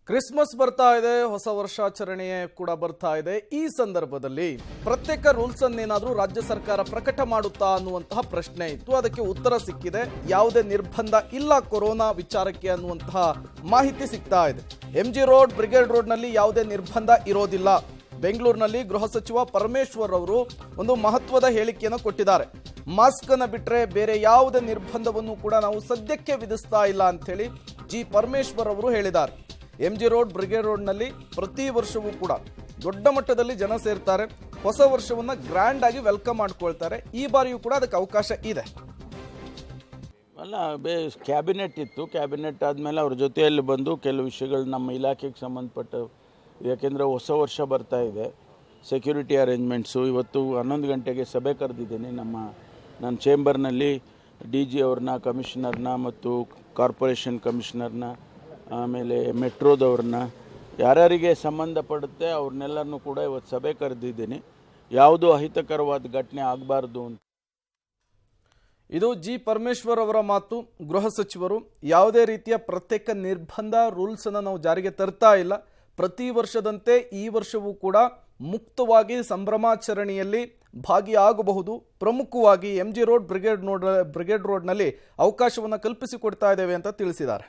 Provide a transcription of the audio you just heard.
Christmas ಬರ್ತಾ ಇದೆ, ಹೊಸ ವರ್ಷಾಚರಣೆ ಕೂಡ ಬರ್ತಾ ಇದೆ. ಈ ಸಂದರ್ಭದಲ್ಲಿ ಪ್ರತ್ಯೇಕ ರೂಲ್ಸ್ ಅನ್ನೇನಾದರೂ ರಾಜ್ಯ ಸರ್ಕಾರ ಪ್ರಕಟ ಮಾಡುತ್ತಾ ಅನ್ನುವಂತಹ ಪ್ರಶ್ನೆ ಇತ್ತು. ಅದಕ್ಕೆ ಉತ್ತರ ಸಿಕ್ಕಿದೆ. ಯಾವುದೇ ನಿರ್ಬಂಧ ಇಲ್ಲ ಕೊರೋನಾ ವಿಚಾರಕ್ಕೆ ಅನ್ನುವಂತಹ ಮಾಹಿತಿ ಸಿಗ್ತಾ ಇದೆ. MG ರೋಡ್, ಬ್ರಿಗೇಡ್ ರೋಡ್ನಲ್ಲಿ ಯಾವುದೇ ನಿರ್ಬಂಧ ಇರೋದಿಲ್ಲ. ಬೆಂಗಳೂರಿನಲ್ಲಿ ಗೃಹ ಸಚಿವ ಪರಮೇಶ್ವರ್ ಅವರು ಒಂದು ಮಹತ್ವದ ಹೇಳಿಕೆಯನ್ನು ಕೊಟ್ಟಿದ್ದಾರೆ. ಮಾಸ್ಕ್ ಅನ್ನು ಬಿಟ್ಟರೆ ಬೇರೆ ಯಾವುದೇ ನಿರ್ಬಂಧವನ್ನು ಕೂಡ ನಾವು ಸದ್ಯಕ್ಕೆ ವಿಧಿಸ್ತಾ ಇಲ್ಲ ಅಂತ ಹೇಳಿ ಜಿ ಪರಮೇಶ್ವರ್ ಅವರು ಹೇಳಿದ್ದಾರೆ. MG ರೋಡ್, ಬ್ರಿಗೇಡ್ ರೋಡ್ನಲ್ಲಿ ಪ್ರತಿ ವರ್ಷವೂ ಕೂಡ ದೊಡ್ಡ ಮಟ್ಟದಲ್ಲಿ ಜನ ಸೇರ್ತಾರೆ. ಹೊಸ ವರ್ಷವನ್ನು ಗ್ರ್ಯಾಂಡ್ ಆಗಿ ವೆಲ್ಕಮ್ ಮಾಡ್ಕೊಳ್ತಾರೆ. ಈ ಬಾರಿಯೂ ಕೂಡ ಅದಕ್ಕೆ ಅವಕಾಶ ಇದೆ. ಅಲ್ಲ, ಕ್ಯಾಬಿನೆಟ್ ಇತ್ತು. ಕ್ಯಾಬಿನೆಟ್ ಆದಮೇಲೆ ಅವ್ರ ಜೊತೆಯಲ್ಲಿ ಬಂದು ಕೆಲವು ವಿಷಯಗಳು ನಮ್ಮ ಇಲಾಖೆಗೆ ಸಂಬಂಧಪಟ್ಟ, ಯಾಕೆಂದರೆ ಹೊಸ ವರ್ಷ ಬರ್ತಾ ಇದೆ, ಸೆಕ್ಯೂರಿಟಿ ಅರೇಂಜ್ಮೆಂಟ್ಸು. ಇವತ್ತು 11 ಗಂಟೆಗೆ ಸಭೆ ಕರೆದಿದ್ದೀನಿ. ನನ್ನ ಚೇಂಬರ್ನಲ್ಲಿ DG ಅವ್ರನ್ನ, ಕಮಿಷನರ್ನ ಮತ್ತು ಕಾರ್ಪೊರೇಷನ್ ಕಮಿಷನರ್ನ, ಆಮೇಲೆ ಮೆಟ್ರೋದವ್ರನ್ನ, ಯಾರ್ಯಾರಿಗೆ ಸಂಬಂಧಪಡುತ್ತೆ ಅವ್ರನ್ನೆಲ್ಲರನ್ನೂ ಕೂಡ ಇವತ್ತು ಸಭೆ ಕರೆದಿದ್ದೀನಿ. ಯಾವುದೂ ಅಹಿತಕರವಾದ ಘಟನೆ ಆಗಬಾರ್ದು ಅಂತ. ಇದು ಜಿ ಪರಮೇಶ್ವರ್ ಅವರ ಮಾತು. ಗೃಹ ಸಚಿವರು ಯಾವುದೇ ರೀತಿಯ ಪ್ರತ್ಯೇಕ ನಿರ್ಬಂಧ ರೂಲ್ಸ್ ಅನ್ನು ನಾವು ಜಾರಿಗೆ ತರ್ತಾ ಇಲ್ಲ. ಪ್ರತಿ ವರ್ಷದಂತೆ ಈ ವರ್ಷವೂ ಕೂಡ ಮುಕ್ತವಾಗಿ ಸಂಭ್ರಮಾಚರಣೆಯಲ್ಲಿ ಭಾಗಿಯಾಗಬಹುದು. ಪ್ರಮುಖವಾಗಿ MG ರೋಡ್, ಬ್ರಿಗೇಡ್ ರೋಡ್ನಲ್ಲಿ ಅವಕಾಶವನ್ನು ಕಲ್ಪಿಸಿಕೊಡ್ತಾ ಇದ್ದೇವೆ ಅಂತ ತಿಳಿಸಿದ್ದಾರೆ.